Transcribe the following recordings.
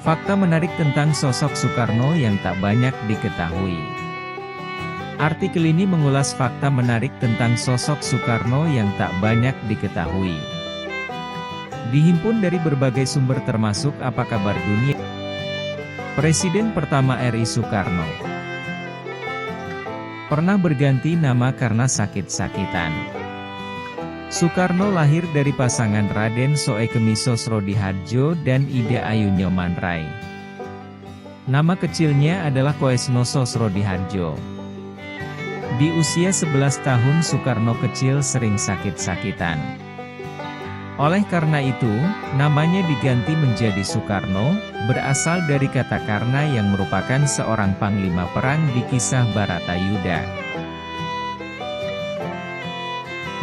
Fakta menarik tentang sosok Soekarno yang tak banyak diketahui. Artikel ini mengulas fakta menarik tentang sosok Soekarno yang tak banyak diketahui. Dihimpun dari berbagai sumber termasuk Apa Kabar Dunia. Presiden pertama RI Soekarno pernah berganti nama karena sakit-sakitan. Soekarno lahir dari pasangan Raden Soekemi Sosrodihardjo dan Ida Ayu Nyomanrai. Nama kecilnya adalah Koesno Sosrodihardjo. Di usia 11 tahun Soekarno kecil sering sakit-sakitan. Oleh karena itu, namanya diganti menjadi Soekarno, berasal dari kata Karna yang merupakan seorang panglima perang di kisah Bharatayuda.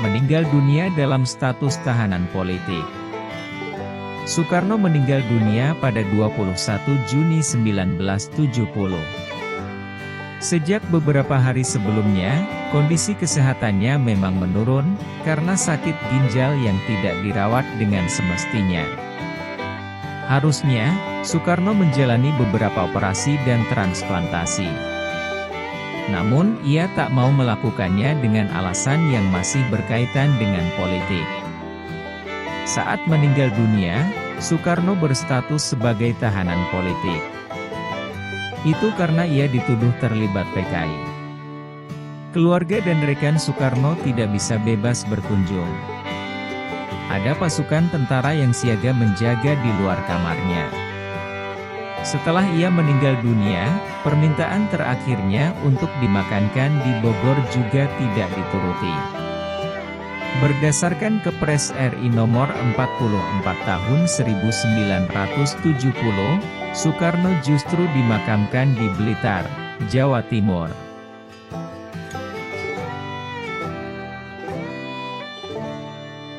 Meninggal dunia dalam status tahanan politik. Soekarno meninggal dunia pada 21 Juni 1970. Sejak beberapa hari sebelumnya, kondisi kesehatannya memang menurun, karena sakit ginjal yang tidak dirawat dengan semestinya. Harusnya, Soekarno menjalani beberapa operasi dan transplantasi. Namun, ia tak mau melakukannya dengan alasan yang masih berkaitan dengan politik. Saat meninggal dunia, Soekarno berstatus sebagai tahanan politik. Itu karena ia dituduh terlibat PKI. Keluarga dan rekan Soekarno tidak bisa bebas berkunjung. Ada pasukan tentara yang siaga menjaga di luar kamarnya. Setelah ia meninggal dunia, permintaan terakhirnya untuk dimakamkan di Bogor juga tidak dituruti. Berdasarkan Kepres RI Nomor 44 Tahun 1970, Soekarno justru dimakamkan di Blitar, Jawa Timur.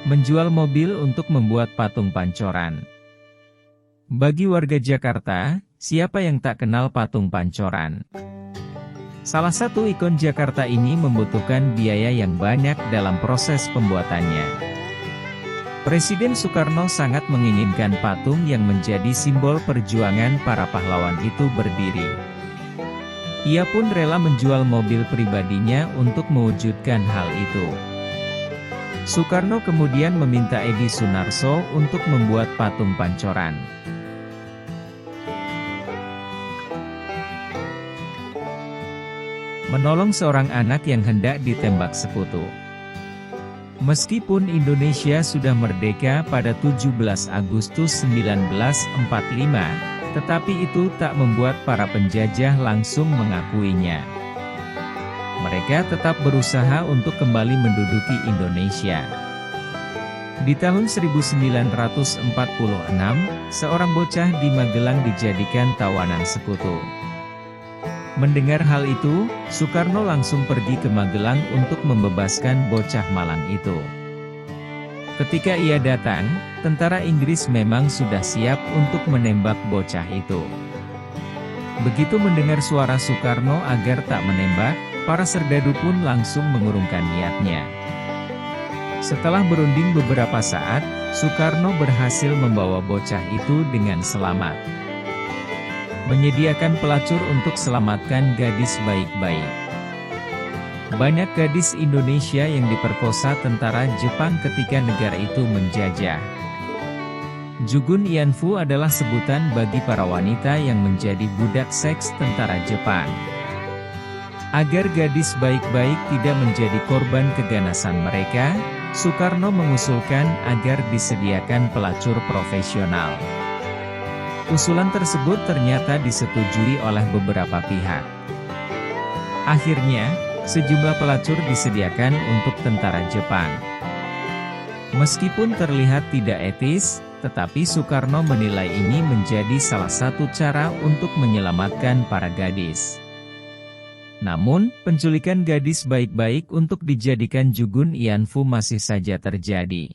Menjual mobil untuk membuat patung Pancoran. Bagi warga Jakarta, siapa yang tak kenal patung Pancoran? Salah satu ikon Jakarta ini membutuhkan biaya yang banyak dalam proses pembuatannya. Presiden Soekarno sangat menginginkan patung yang menjadi simbol perjuangan para pahlawan itu berdiri. Ia pun rela menjual mobil pribadinya untuk mewujudkan hal itu. Soekarno kemudian meminta Edi Sunarso untuk membuat patung Pancoran. Menolong seorang anak yang hendak ditembak sekutu. Meskipun Indonesia sudah merdeka pada 17 Agustus 1945, tetapi itu tak membuat para penjajah langsung mengakuinya. Mereka tetap berusaha untuk kembali menduduki Indonesia. Di tahun 1946, seorang bocah di Magelang dijadikan tawanan sekutu. Mendengar hal itu, Soekarno langsung pergi ke Magelang untuk membebaskan bocah malang itu. Ketika ia datang, tentara Inggris memang sudah siap untuk menembak bocah itu. Begitu mendengar suara Soekarno agar tak menembak, para serdadu pun langsung mengurungkan niatnya. Setelah berunding beberapa saat, Soekarno berhasil membawa bocah itu dengan selamat. Menyediakan pelacur untuk selamatkan gadis baik-baik. Banyak gadis Indonesia yang diperkosa tentara Jepang ketika negara itu menjajah. Jugun Ianfu adalah sebutan bagi para wanita yang menjadi budak seks tentara Jepang. Agar gadis baik-baik tidak menjadi korban keganasan mereka, Soekarno mengusulkan agar disediakan pelacur profesional. Usulan tersebut ternyata disetujui oleh beberapa pihak. Akhirnya, sejumlah pelacur disediakan untuk tentara Jepang. Meskipun terlihat tidak etis, tetapi Soekarno menilai ini menjadi salah satu cara untuk menyelamatkan para gadis. Namun, penculikan gadis baik-baik untuk dijadikan Jugun Ianfu masih saja terjadi.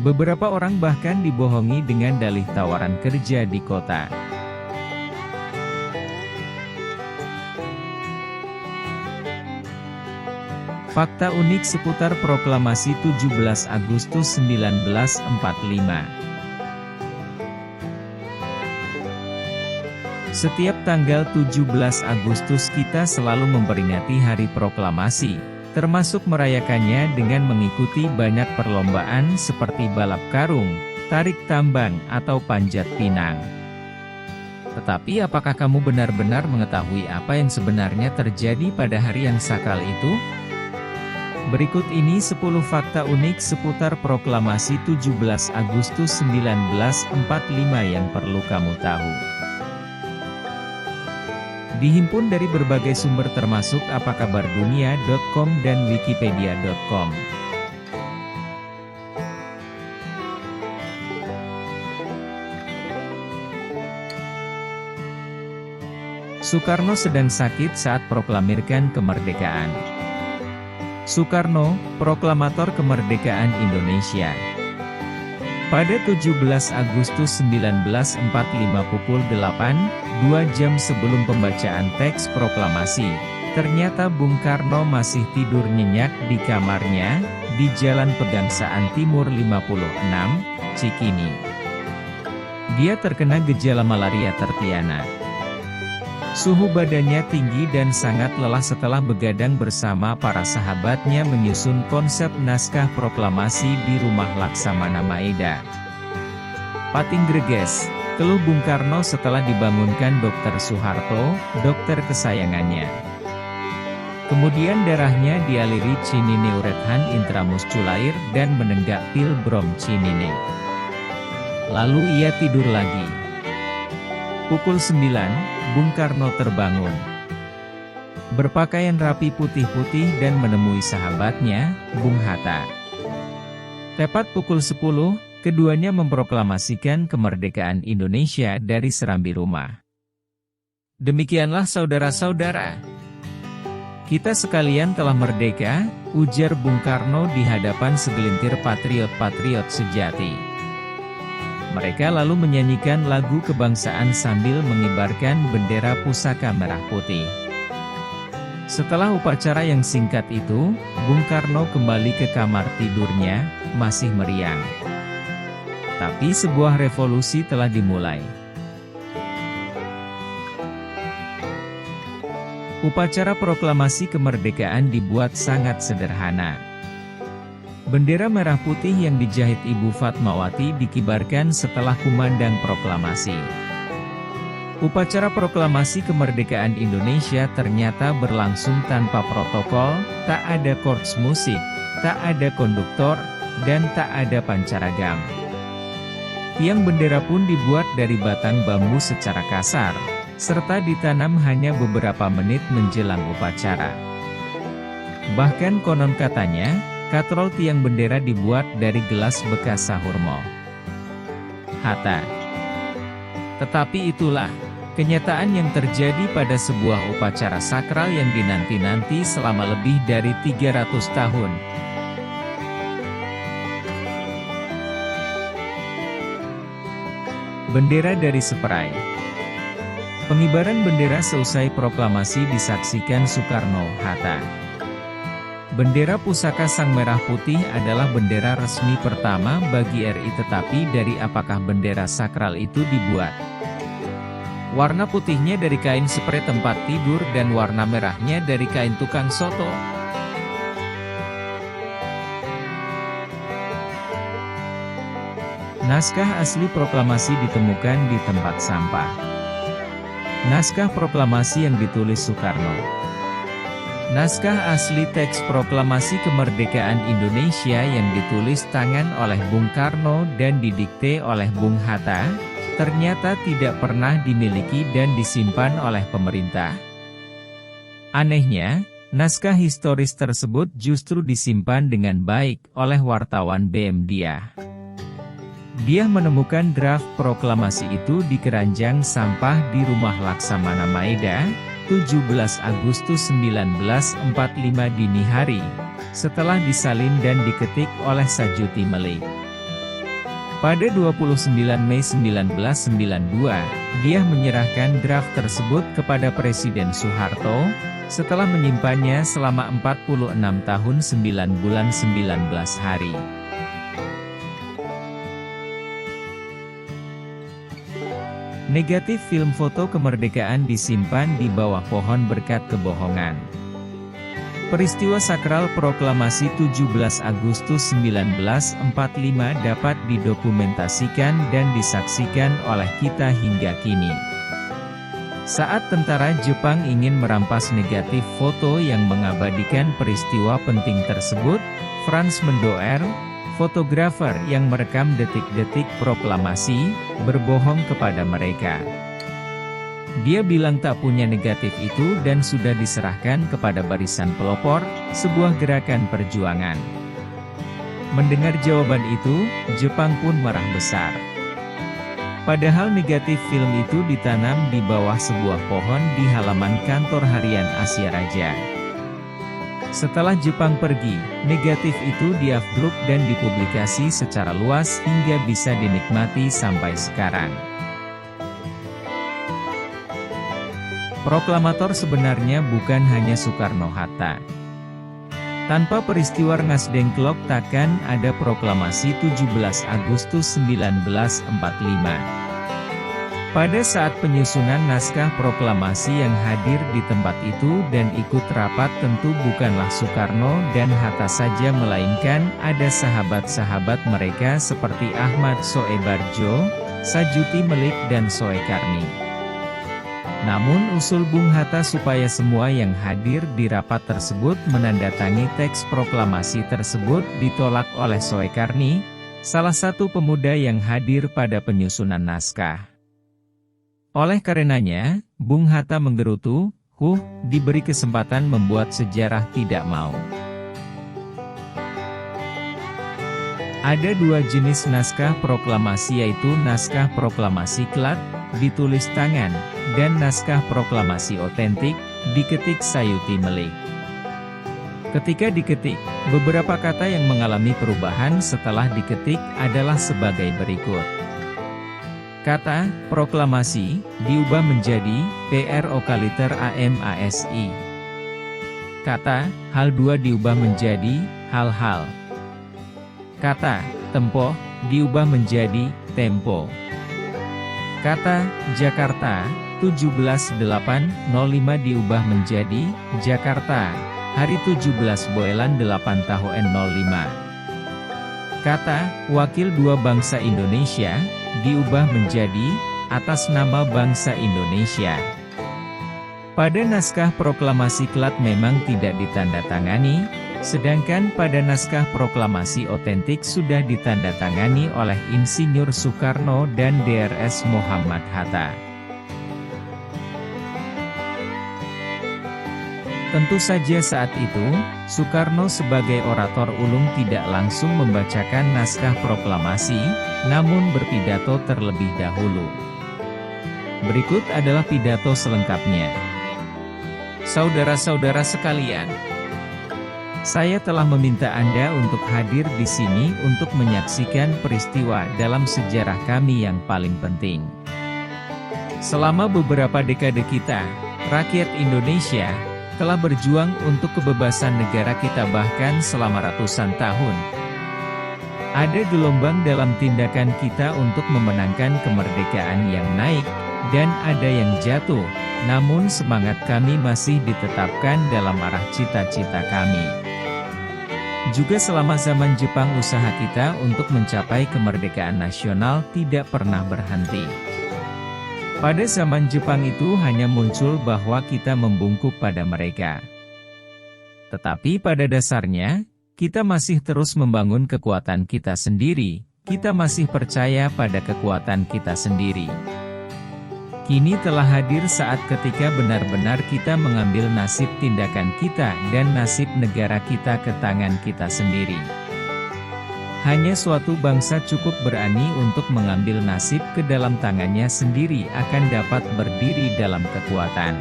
Beberapa orang bahkan dibohongi dengan dalih tawaran kerja di kota. Fakta unik seputar proklamasi 17 Agustus 1945. Setiap tanggal 17 Agustus kita selalu memperingati hari proklamasi, termasuk merayakannya dengan mengikuti banyak perlombaan seperti balap karung, tarik tambang, atau panjat pinang. Tetapi apakah kamu benar-benar mengetahui apa yang sebenarnya terjadi pada hari yang sakral itu? Berikut ini 10 fakta unik seputar proklamasi 17 Agustus 1945 yang perlu kamu tahu. Dihimpun dari berbagai sumber termasuk apakabardunia.com dan wikipedia.com. Soekarno sedang sakit saat proklamirkan kemerdekaan. Soekarno, proklamator kemerdekaan Indonesia. Pada 17 Agustus 1945 pukul 8, 2 jam sebelum pembacaan teks proklamasi, ternyata Bung Karno masih tidur nyenyak di kamarnya, di Jalan Pegangsaan Timur 56, Cikini. Dia terkena gejala malaria tertiana. Suhu badannya tinggi dan sangat lelah setelah begadang bersama para sahabatnya menyusun konsep naskah proklamasi di rumah Laksamana Maeda. Pating greges, keluh Bung Karno setelah dibangunkan Dr. Soeharto, dokter kesayangannya. Kemudian darahnya dialiri cinine urethan intramusculair dan menenggak pil brom cinine. Lalu ia tidur lagi. Pukul 9, Bung Karno terbangun. Berpakaian rapi putih-putih dan menemui sahabatnya, Bung Hatta. Tepat pukul 10, keduanya memproklamasikan kemerdekaan Indonesia dari serambi rumah. Demikianlah saudara-saudara. Kita sekalian telah merdeka, ujar Bung Karno di hadapan segelintir patriot-patriot sejati. Mereka lalu menyanyikan lagu kebangsaan sambil mengibarkan bendera pusaka merah putih. Setelah upacara yang singkat itu, Bung Karno kembali ke kamar tidurnya, masih meriang. Tapi sebuah revolusi telah dimulai. Upacara proklamasi kemerdekaan dibuat sangat sederhana. Bendera merah putih yang dijahit Ibu Fatmawati dikibarkan setelah kumandang proklamasi. Upacara proklamasi kemerdekaan Indonesia ternyata berlangsung tanpa protokol, tak ada korps musik, tak ada konduktor, dan tak ada pancaragam. Tiang bendera pun dibuat dari batang bambu secara kasar, serta ditanam hanya beberapa menit menjelang upacara. Bahkan konon katanya, katrol tiang bendera dibuat dari gelas bekas sahurmo. Hatta. Tetapi itulah kenyataan yang terjadi pada sebuah upacara sakral yang dinanti-nanti selama lebih dari 300 tahun. Bendera dari Seperai. Pengibaran bendera seusai proklamasi disaksikan Soekarno-Hatta. Bendera pusaka Sang Merah Putih adalah bendera resmi pertama bagi RI, tetapi dari apakah bendera sakral itu dibuat? Warna putihnya dari kain spray tempat tidur dan warna merahnya dari kain tukang soto. Naskah asli proklamasi ditemukan di tempat sampah. Naskah proklamasi yang ditulis Soekarno. Naskah asli teks proklamasi kemerdekaan Indonesia yang ditulis tangan oleh Bung Karno dan didikte oleh Bung Hatta, ternyata tidak pernah dimiliki dan disimpan oleh pemerintah. Anehnya, naskah historis tersebut justru disimpan dengan baik oleh wartawan BM Diah. Dia menemukan draft proklamasi itu di keranjang sampah di rumah Laksamana Maeda, 17 Agustus 1945 dini hari, setelah disalin dan diketik oleh Sajuti Melik. Pada 29 Mei 1992, dia menyerahkan draft tersebut kepada Presiden Soeharto, setelah menyimpannya selama 46 tahun 9 bulan 19 hari. Negatif film foto kemerdekaan disimpan di bawah pohon berkat kebohongan. Peristiwa sakral proklamasi 17 Agustus 1945 dapat didokumentasikan dan disaksikan oleh kita hingga kini. Saat tentara Jepang ingin merampas negatif foto yang mengabadikan peristiwa penting tersebut, Frans Mendoer, fotografer yang merekam detik-detik proklamasi, berbohong kepada mereka. Dia bilang tak punya negatif itu dan sudah diserahkan kepada barisan pelopor, sebuah gerakan perjuangan. Mendengar jawaban itu, Jepang pun marah besar. Padahal negatif film itu ditanam di bawah sebuah pohon di halaman kantor harian Asia Raja. Setelah Jepang pergi, negatif itu diafdruk dan dipublikasi secara luas hingga bisa dinikmati sampai sekarang. Proklamator sebenarnya bukan hanya Soekarno-Hatta. Tanpa peristiwa Rengas Dengklok takkan ada proklamasi 17 Agustus 1945. Pada saat penyusunan naskah proklamasi yang hadir di tempat itu dan ikut rapat tentu bukanlah Soekarno dan Hatta saja melainkan ada sahabat-sahabat mereka seperti Ahmad Soebarjo, Sajuti Melik dan Soekarni. Namun usul Bung Hatta supaya semua yang hadir di rapat tersebut menandatangani teks proklamasi tersebut ditolak oleh Soekarni, salah satu pemuda yang hadir pada penyusunan naskah. Oleh karenanya, Bung Hatta menggerutu, diberi kesempatan membuat sejarah tidak mau. Ada dua jenis naskah proklamasi yaitu naskah proklamasi kelat, ditulis tangan, dan naskah proklamasi otentik, diketik Sayuti Melik. Ketika diketik, beberapa kata yang mengalami perubahan setelah diketik adalah sebagai berikut. Kata proklamasi diubah menjadi PROKAMASI. Kata hal 2 diubah menjadi hal-hal. Kata tempo diubah menjadi tempo. Kata Jakarta 17/8/05 diubah menjadi Jakarta hari 17 Boelan 8 tahun 05. Kata wakil 2 bangsa Indonesia diubah menjadi atas nama bangsa Indonesia. Pada naskah proklamasi kelat memang tidak ditandatangani, sedangkan pada naskah proklamasi otentik sudah ditandatangani oleh Insinyur Soekarno dan Drs Muhammad Hatta. Tentu saja saat itu, Soekarno sebagai orator ulung tidak langsung membacakan naskah proklamasi, namun berpidato terlebih dahulu. Berikut adalah pidato selengkapnya. Saudara-saudara sekalian, saya telah meminta Anda untuk hadir di sini untuk menyaksikan peristiwa dalam sejarah kami yang paling penting. Selama beberapa dekade kita, rakyat Indonesia, telah berjuang untuk kebebasan negara kita bahkan selama ratusan tahun. Ada gelombang dalam tindakan kita untuk memenangkan kemerdekaan yang naik, dan ada yang jatuh, namun semangat kami masih ditetapkan dalam arah cita-cita kami. Juga selama zaman Jepang usaha kita untuk mencapai kemerdekaan nasional tidak pernah berhenti. Pada zaman Jepang itu hanya muncul bahwa kita membungkuk pada mereka. Tetapi pada dasarnya, kita masih terus membangun kekuatan kita sendiri, kita masih percaya pada kekuatan kita sendiri. Kini telah hadir saat ketika benar-benar kita mengambil nasib tindakan kita dan nasib negara kita ke tangan kita sendiri. Hanya suatu bangsa cukup berani untuk mengambil nasib ke dalam tangannya sendiri akan dapat berdiri dalam kekuatan.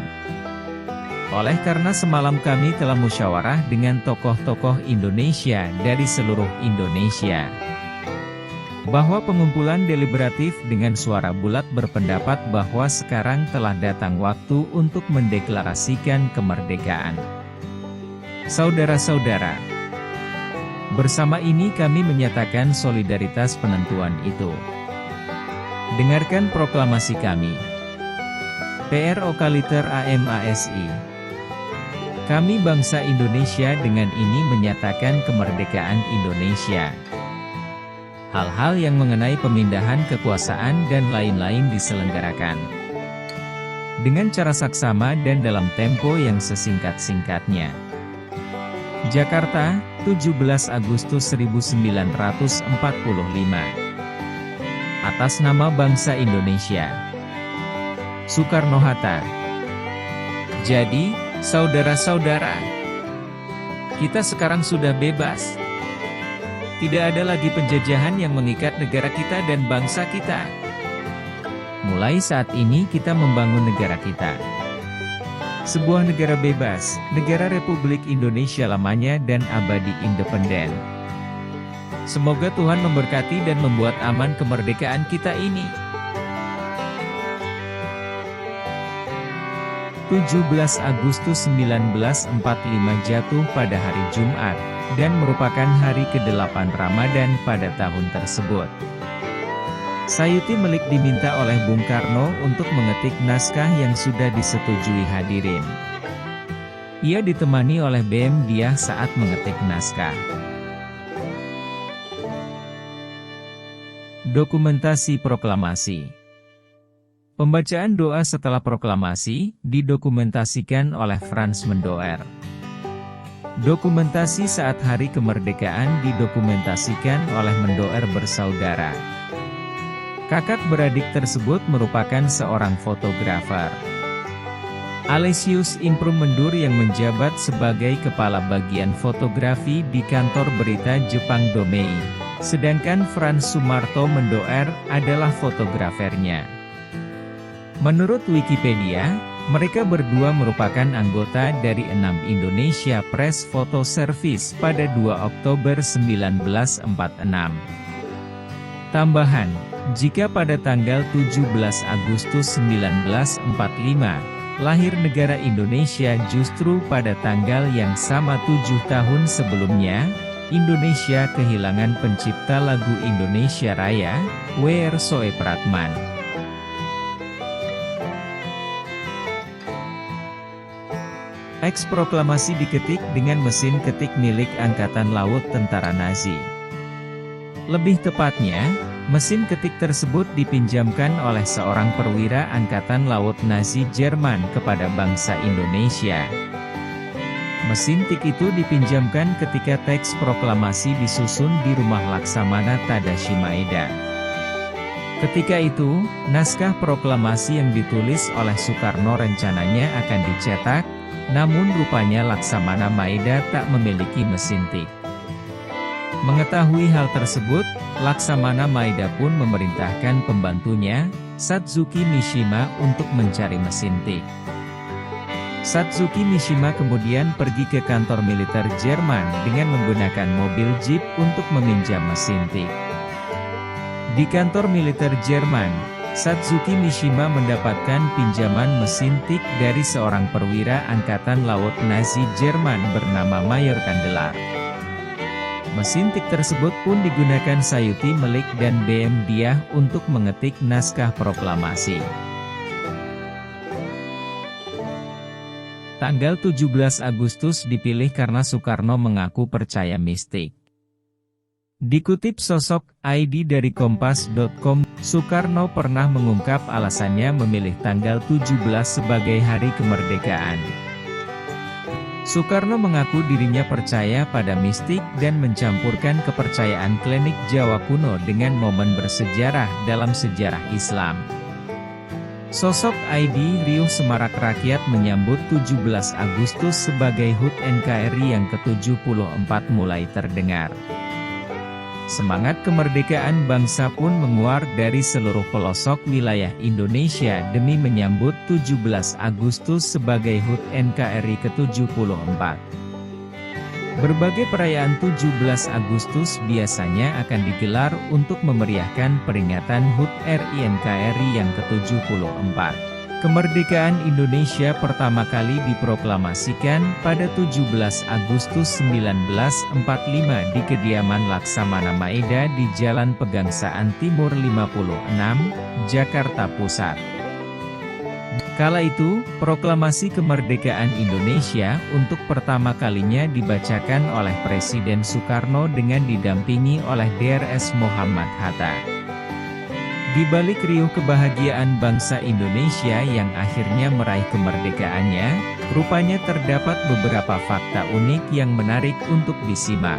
Oleh karena semalam kami telah musyawarah dengan tokoh-tokoh Indonesia dari seluruh Indonesia. bahwa pengumpulan deliberatif dengan suara bulat berpendapat bahwa sekarang telah datang waktu untuk mendeklarasikan kemerdekaan. Saudara-saudara, bersama ini kami menyatakan solidaritas penentuan itu. Dengarkan proklamasi kami. PRO Kaliter AMASI. Kami bangsa Indonesia dengan ini menyatakan kemerdekaan Indonesia. Hal-hal yang mengenai pemindahan kekuasaan dan lain-lain diselenggarakan dengan cara saksama dan dalam tempo yang sesingkat-singkatnya. Jakarta, 17 Agustus 1945. Atas nama bangsa Indonesia. Soekarno-Hatta. Jadi, saudara-saudara, kita sekarang sudah bebas. Tidak ada lagi penjajahan yang mengikat negara kita dan bangsa kita. Mulai saat ini kita membangun negara kita. Sebuah negara bebas, negara Republik Indonesia lamanya dan abadi independen. Semoga Tuhan memberkati dan membuat aman kemerdekaan kita ini. 17 Agustus 1945 jatuh pada hari Jumat, dan merupakan hari ke-8 Ramadan pada tahun tersebut. Sayuti Melik diminta oleh Bung Karno untuk mengetik naskah yang sudah disetujui hadirin. Ia ditemani oleh BM Diah saat mengetik naskah. Dokumentasi proklamasi. Pembacaan doa setelah proklamasi, didokumentasikan oleh Frans Mendoer. Dokumentasi saat hari kemerdekaan didokumentasikan oleh Mendoer bersaudara. Kakak beradik tersebut merupakan seorang fotografer. Aloysius Imprum Mendur yang menjabat sebagai kepala bagian fotografi di kantor berita Jepang Domei, sedangkan Frans Sumarto Mendoer adalah fotografernya. Menurut Wikipedia, mereka berdua merupakan anggota dari 6 Indonesia Press Photo Service pada 2 Oktober 1946. Tambahan, jika pada tanggal 17 Agustus 1945, lahir negara Indonesia justru pada tanggal yang sama 7 tahun sebelumnya, Indonesia kehilangan pencipta lagu Indonesia Raya, W.R. Soepratman. Teks proklamasi diketik dengan mesin ketik milik Angkatan Laut Tentara Nazi. Lebih tepatnya, mesin ketik tersebut dipinjamkan oleh seorang perwira Angkatan Laut Nazi Jerman kepada bangsa Indonesia. Mesin tik itu dipinjamkan ketika teks proklamasi disusun di rumah Laksamana Tadashi Maeda. Ketika itu, naskah proklamasi yang ditulis oleh Soekarno rencananya akan dicetak, namun rupanya Laksamana Maeda tak memiliki mesin tik. Mengetahui hal tersebut, Laksamana Maeda pun memerintahkan pembantunya, Satsuki Mishima untuk mencari mesin tik. Satsuki Mishima kemudian pergi ke kantor militer Jerman dengan menggunakan mobil jeep untuk meminjam mesin tik. Di kantor militer Jerman, Satsuki Mishima mendapatkan pinjaman mesin tik dari seorang perwira Angkatan Laut Nazi Jerman bernama Mayor Kandelar. Mesin tik tersebut pun digunakan Sayuti Melik dan BM Diah untuk mengetik naskah proklamasi. Tanggal 17 Agustus dipilih karena Soekarno mengaku percaya mistik. Dikutip sosok ID dari Kompas.com, Soekarno pernah mengungkap alasannya memilih tanggal 17 sebagai hari kemerdekaan. Soekarno mengaku dirinya percaya pada mistik dan mencampurkan kepercayaan klinik Jawa kuno dengan momen bersejarah dalam sejarah Islam. Sosok ID riuh semarak rakyat menyambut 17 Agustus sebagai HUT NKRI yang ke-74 mulai terdengar. Semangat kemerdekaan bangsa pun menguar dari seluruh pelosok wilayah Indonesia demi menyambut 17 Agustus sebagai HUT NKRI ke-74. Berbagai perayaan 17 Agustus biasanya akan digelar untuk memeriahkan peringatan HUT RI NKRI yang ke-74. Kemerdekaan Indonesia pertama kali diproklamasikan pada 17 Agustus 1945 di kediaman Laksamana Maeda di Jalan Pegangsaan Timur 56, Jakarta Pusat. Kala itu, proklamasi kemerdekaan Indonesia untuk pertama kalinya dibacakan oleh Presiden Soekarno dengan didampingi oleh Drs. Muhammad Hatta. Di balik riuh kebahagiaan bangsa Indonesia yang akhirnya meraih kemerdekaannya, rupanya terdapat beberapa fakta unik yang menarik untuk disimak.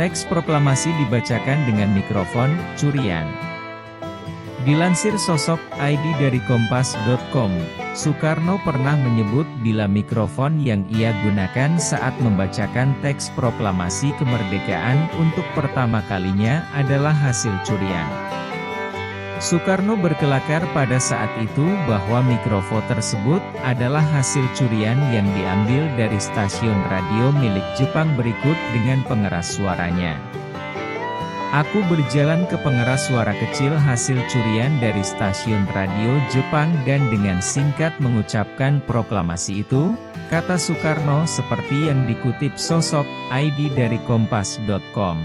Teks proklamasi dibacakan dengan mikrofon curian. Dilansir sosok ID dari Kompas.com, Soekarno pernah menyebut bila mikrofon yang ia gunakan saat membacakan teks proklamasi kemerdekaan untuk pertama kalinya adalah hasil curian. Soekarno berkelakar pada saat itu bahwa mikrofon tersebut adalah hasil curian yang diambil dari stasiun radio milik Jepang berikut dengan pengeras suaranya. Aku berjalan ke pengeras suara kecil hasil curian dari stasiun radio Jepang dan dengan singkat mengucapkan proklamasi itu, kata Soekarno seperti yang dikutip sosok ID dari Kompas.com.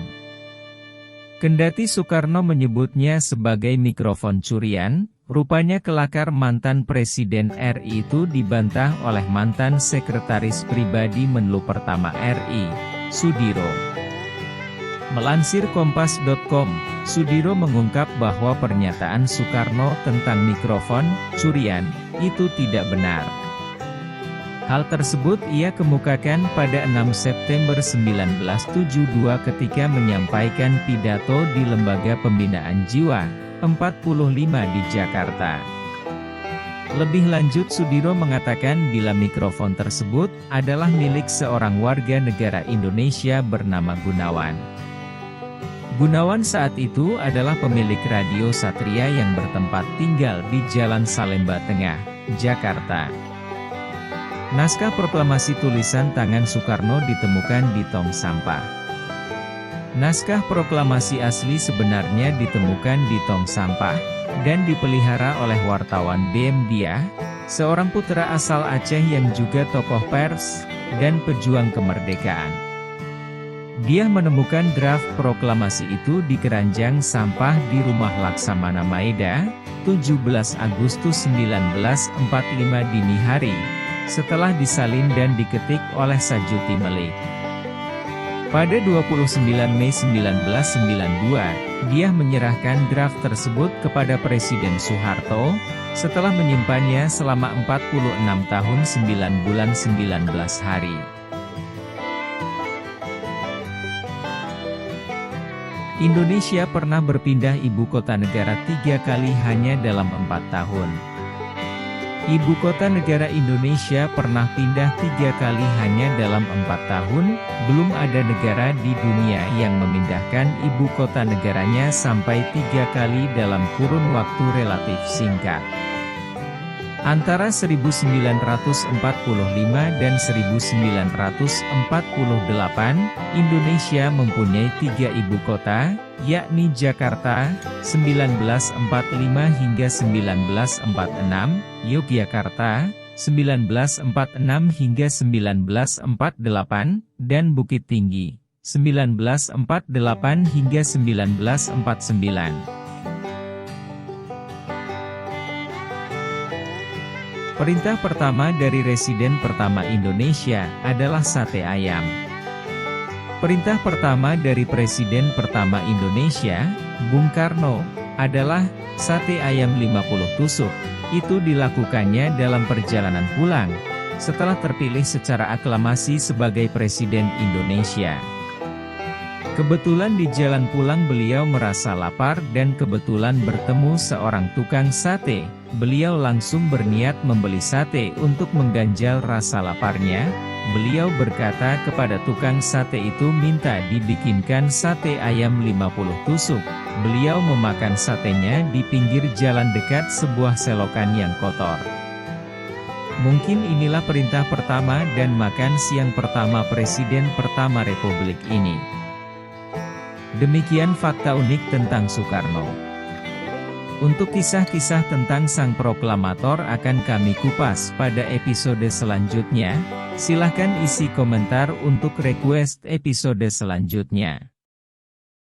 Kendati Soekarno menyebutnya sebagai mikrofon curian, rupanya kelakar mantan Presiden RI itu dibantah oleh mantan Sekretaris Pribadi Menlu Pertama RI, Sudiro. Melansir Kompas.com, Sudiro mengungkap bahwa pernyataan Soekarno tentang mikrofon curian itu tidak benar. Hal tersebut ia kemukakan pada 6 September 1972 ketika menyampaikan pidato di Lembaga Pembinaan Jiwa 45 di Jakarta. Lebih lanjut Sudiro mengatakan bila mikrofon tersebut adalah milik seorang warga negara Indonesia bernama Gunawan. Gunawan saat itu adalah pemilik Radio Satria yang bertempat tinggal di Jalan Salemba Tengah, Jakarta. Naskah proklamasi tulisan tangan Soekarno ditemukan di tong sampah. Naskah proklamasi asli sebenarnya ditemukan di tong sampah, dan dipelihara oleh wartawan B.M. Diah, seorang putra asal Aceh yang juga tokoh pers, dan pejuang kemerdekaan. Dia menemukan draft proklamasi itu di keranjang sampah di rumah Laksamana Maeda, 17 Agustus 1945 dini hari, setelah disalin dan diketik oleh Sajuti Melik. Pada 29 Mei 1992, dia menyerahkan draft tersebut kepada Presiden Soeharto, setelah menyimpannya selama 46 tahun 9 bulan 19 hari. Indonesia pernah berpindah ibu kota negara 3 kali hanya dalam 4 tahun. Ibu kota negara Indonesia pernah pindah 3 kali hanya dalam 4 tahun, belum ada negara di dunia yang memindahkan ibu kota negaranya sampai 3 kali dalam kurun waktu relatif singkat. Antara 1945 dan 1948, Indonesia mempunyai 3 ibu kota, yakni Jakarta, 1945 hingga 1946, Yogyakarta, 1946 hingga 1948, dan Bukit Tinggi, 1948 hingga 1949. Perintah pertama dari Residen pertama Indonesia adalah sate ayam. Perintah pertama dari Presiden pertama Indonesia, Bung Karno, adalah sate ayam 50 tusuk. Itu dilakukannya dalam perjalanan pulang, setelah terpilih secara aklamasi sebagai Presiden Indonesia. Kebetulan di jalan pulang beliau merasa lapar dan kebetulan bertemu seorang tukang sate. Beliau langsung berniat membeli sate untuk mengganjal rasa laparnya. Beliau berkata kepada tukang sate itu minta dibikinkan sate ayam 50 tusuk. Beliau memakan satenya di pinggir jalan dekat sebuah selokan yang kotor. Mungkin inilah perintah pertama dan makan siang pertama Presiden pertama Republik ini. Demikian fakta unik tentang Soekarno. Untuk kisah-kisah tentang sang proklamator akan kami kupas pada episode selanjutnya. Silahkan isi komentar untuk request episode selanjutnya.